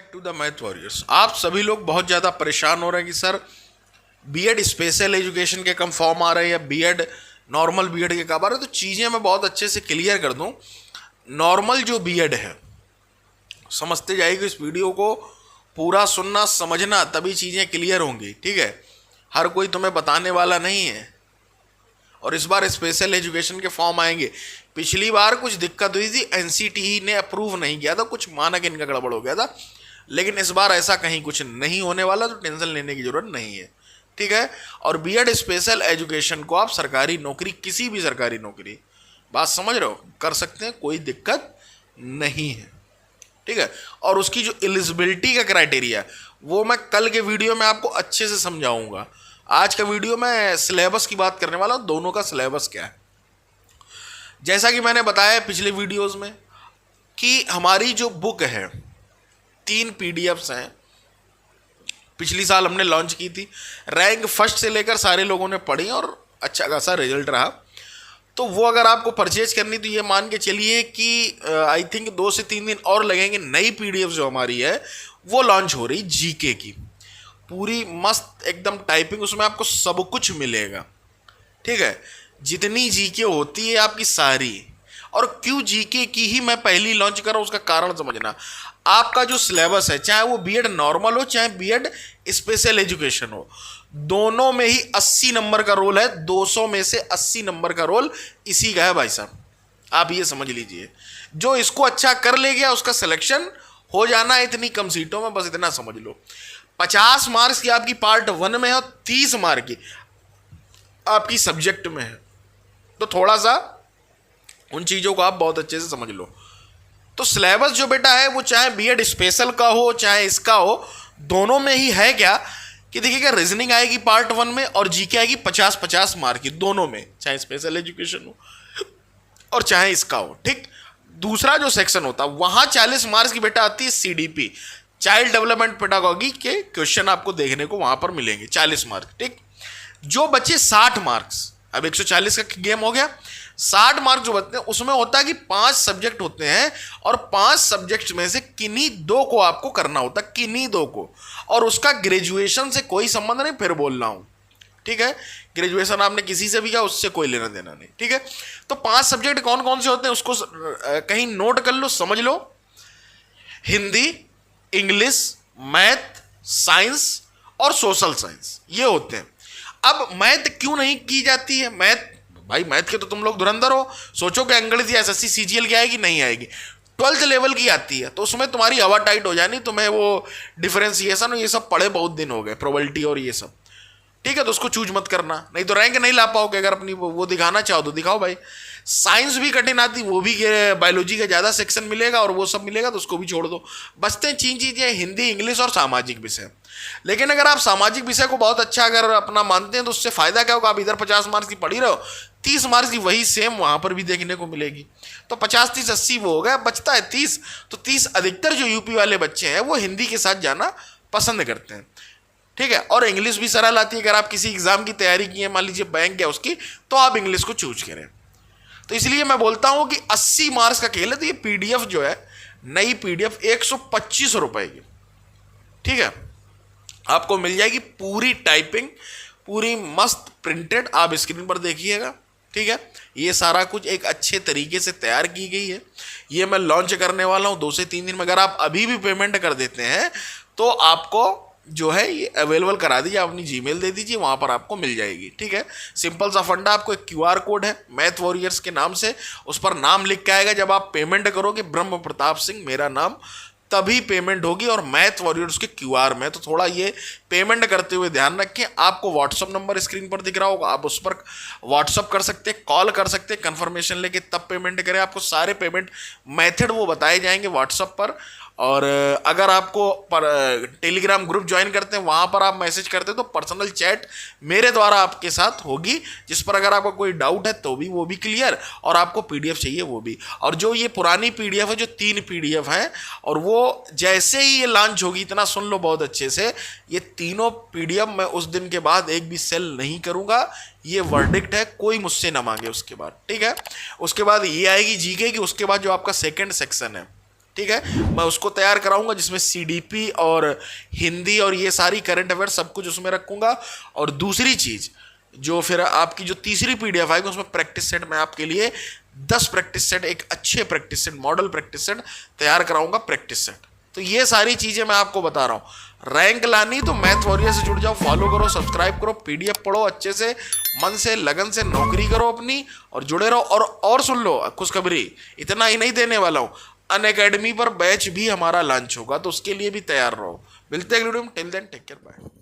Back to the math warriors. आप सभी लोग बहुत ज़्यादा परेशान हो रहे हैं कि सर बीएड स्पेशल एजुकेशन के कम फॉर्म आ रहे हैं या बीएड नॉर्मल बीएड के कब आ रहे हैं। तो चीज़ें मैं बहुत अच्छे से क्लियर कर दूं। नॉर्मल जो बीएड है, समझते जाइए, इस वीडियो को पूरा सुनना समझना, तभी चीज़ें क्लियर होंगी। ठीक है, हर कोई तुम्हें बताने वाला नहीं है। और इस बार स्पेशल एजुकेशन के फॉर्म आएंगे। पिछली बार कुछ दिक्कत हुई थी, एनसीटीई ने अप्रूव नहीं किया था, कुछ मानक इनका गड़बड़ हो गया था। लेकिन इस बार ऐसा कहीं कुछ नहीं होने वाला, तो टेंशन लेने की जरूरत नहीं है। ठीक है, और बीएड स्पेशल एजुकेशन को आप सरकारी नौकरी, किसी भी सरकारी नौकरी, बात समझ रहे हो, कर सकते हैं, कोई दिक्कत नहीं है। ठीक है, और उसकी जो एलिजिबिलिटी का क्राइटेरिया वो मैं कल के वीडियो में आपको अच्छे से समझाऊंगा। आज का वीडियो में सिलेबस की बात करने वाला हूं, दोनों का सिलेबस क्या है। जैसा कि मैंने बताया पिछले वीडियोस में कि हमारी जो बुक है 3 पीडीएफ्स हैं, पिछली साल हमने लॉन्च की थी। रैंक फर्स्ट से लेकर सारे लोगों ने पढ़ी और अच्छा खासा रिजल्ट रहा। तो वो अगर आपको परचेज करनी तो ये मान के चलिए कि आई थिंक 2 से 3 दिन और लगेंगे। नई पीडीएफ जो हमारी है वो लॉन्च हो रही, जीके की, पूरी मस्त एकदम टाइपिंग, उसमें आपको सब कुछ मिलेगा। ठीक है, जितनी जीके होती है आपकी सारी। और क्यों जीके की ही मैं पहली लॉन्च कर रहा हूं, उसका कारण समझना। आपका जो सिलेबस है, चाहे वो बीएड नॉर्मल हो चाहे बीएड स्पेशल एजुकेशन हो, दोनों में ही 80 नंबर का रोल है। 200 में से 80 नंबर का रोल इसी का है भाई साहब, आप ये समझ लीजिए। जो इसको अच्छा कर ले गया उसका सिलेक्शन हो जाना है इतनी कम सीटों में, बस इतना समझ लो। 50 मार्क्स की आपकी पार्ट 1 में है और 30 मार्क की आपकी सब्जेक्ट में है। तो थोड़ा सा उन चीज़ों को आप बहुत अच्छे से समझ लो। तो सिलेबस जो बेटा है वो चाहे बीएड स्पेशल का हो चाहे इसका हो, दोनों में ही है क्या कि देखिएगा, रीजनिंग आएगी पार्ट 1 में और जीके आएगी 50-50 मार्क की, दोनों में, चाहे स्पेशल एजुकेशन हो और चाहे इसका हो। ठीक, दूसरा जो सेक्शन होता है वहां 40 मार्क्स की बेटा आती है सीडीपी, चाइल्ड डेवलपमेंट पेडागोगी के क्वेश्चन आपको देखने को वहां पर मिलेंगे, 40 मार्क। ठीक, जो बचे 60 मार्क्स, अब 140 का गेम हो गया। 60 मार्क जो बचते हैं उसमें होता है कि 5 सब्जेक्ट होते हैं और 5 सब्जेक्ट में से किन्हीं 2 को आपको करना होता है, किन्हीं 2 को, और उसका ग्रेजुएशन से कोई संबंध नहीं, फिर बोल रहा हूं। ठीक है, ग्रेजुएशन आपने किसी से भी किया, उससे कोई लेना देना नहीं। ठीक है, तो 5 सब्जेक्ट कौन कौन से होते हैं उसको कहीं नोट कर लो, समझ लो। हिंदी, इंग्लिश, मैथ, साइंस और सोशल साइंस, ये होते हैं। अब मैथ क्यों नहीं की जाती है? मैथ भाई, मैथ के तो तुम लोग धुरंधर हो। सोचो कि अंग्रेजी या एसएससी सीजीएल की आएगी, नहीं आएगी। 12th लेवल की आती है, तो उसमें तुम्हारी हवा टाइट हो जानी, तुम्हें वो डिफरेंशिएशन ये सब पढ़े बहुत दिन हो गए, प्रोबेबिलिटी और ये सब। ठीक है, तो उसको चूज मत करना, नहीं तो रैंक नहीं ला पाओगे। अगर अपनी वो दिखाना चाहो तो दिखाओ भाई। साइंस भी कठिन आती, वो भी बायोलॉजी का ज़्यादा सेक्शन मिलेगा और वो सब मिलेगा, तो उसको भी छोड़ दो। बचते हैं 3 चीज़ें, हिंदी, इंग्लिश और सामाजिक विषय। लेकिन अगर आप सामाजिक विषय को बहुत अच्छा अगर अपना मानते हैं तो उससे फायदा क्या होगा, आप इधर 50 मार्क्स की पढ़ी रहो, 30 मार्क्स की वही सेम वहां पर भी देखने को मिलेगी। तो 50, 30, 80 वो हो गया, बचता है 30। तो 30 अधिकतर जो यूपी वाले बच्चे हैं वो हिंदी के साथ जाना पसंद करते हैं। ठीक है, और इंग्लिश भी सरल आती है। अगर आप किसी एग्जाम की तैयारी की है, मान लीजिए बैंक या उसकी, तो आप इंग्लिश को चूज करें। तो इसलिए मैं बोलता हूं कि 80 मार्क्स का खेल है। तो ये पीडीएफ जो है, नई पीडीएफ 125 रुपए की, ठीक है, आपको मिल जाएगी, पूरी टाइपिंग, पूरी मस्त प्रिंटेड, आप स्क्रीन पर देखिएगा। ठीक है, ये सारा कुछ एक अच्छे तरीके से तैयार की गई है। ये मैं लॉन्च करने वाला हूं 2 से 3 दिन में। अगर आप अभी भी पेमेंट कर देते हैं तो आपको जो है ये अवेलेबल करा दीजिए, अपनी जीमेल दे दीजिए, वहां पर आपको मिल जाएगी। ठीक है, सिंपल सा फंडा, आपको एक क्यूआर कोड है मैथ वॉरियर्स के नाम से, उस पर नाम लिख के आएगा। जब आप पेमेंट करोगे ब्रह्म प्रताप सिंह मेरा नाम, तभी पेमेंट होगी, और मैथ वॉरियर्स के क्यूआर में। तो थोड़ा ये पेमेंट करते हुए ध्यान रखें। आपको व्हाट्सअप नंबर स्क्रीन पर दिख रहा होगा, आप उस पर व्हाट्सअप कर सकते हैं, कॉल कर सकते हैं, कंफर्मेशन लेके तब पेमेंट करें। आपको सारे पेमेंट मेथड वो बताए जाएंगे व्हाट्सअप पर। और अगर आपको टेलीग्राम ग्रुप ज्वाइन करते हैं, वहाँ पर आप मैसेज करते हैं, तो पर्सनल चैट मेरे द्वारा आपके साथ होगी, जिस पर अगर आपको कोई डाउट है तो भी वो भी क्लियर, और आपको पीडीएफ चाहिए वो भी। और जो ये पुरानी पीडीएफ है, जो 3 पीडीएफ है, और वो जैसे ही ये लॉन्च होगी, इतना सुन लो बहुत अच्छे से, ये तीनों पीडीएफ मैं उस दिन के बाद एक भी सेल नहीं करूँगा। ये वर्डिक्ट है, कोई मुझसे ना मांगे उसके बाद। ठीक है, उसके बाद ये आएगी जीके की, उसके बाद जो आपका सेकेंड सेक्शन है, ठीक है, मैं उसको तैयार कराऊंगा जिसमें सीडीपी और हिंदी और ये सारी करंट अफेयर सब कुछ उसमें रखूंगा। और दूसरी चीज जो फिर आपकी जो तीसरी पीडीएफ आएगी उसमें प्रैक्टिस सेट मैं आपके लिए 10 प्रैक्टिस सेट, एक अच्छे practice set, model practice set तैयार कराऊंगा, प्रैक्टिस सेट। तो ये सारी चीजें मैं आपको बता रहा हूं। रैंक लानी तो मैथ वॉरियर से जुड़ जाओ, फॉलो करो, सब्सक्राइब करो, पीडीएफ पढ़ो अच्छे से, मन से लगन से नौकरी करो अपनी और जुड़े रहो। और सुन लो खुशखबरी, इतना ही नहीं देने वाला हूं, अनअकैडमी पर बैच भी हमारा लॉन्च होगा, तो उसके लिए भी तैयार रहो। मिलते हैं अगले वीडियो में, till then take care, bye.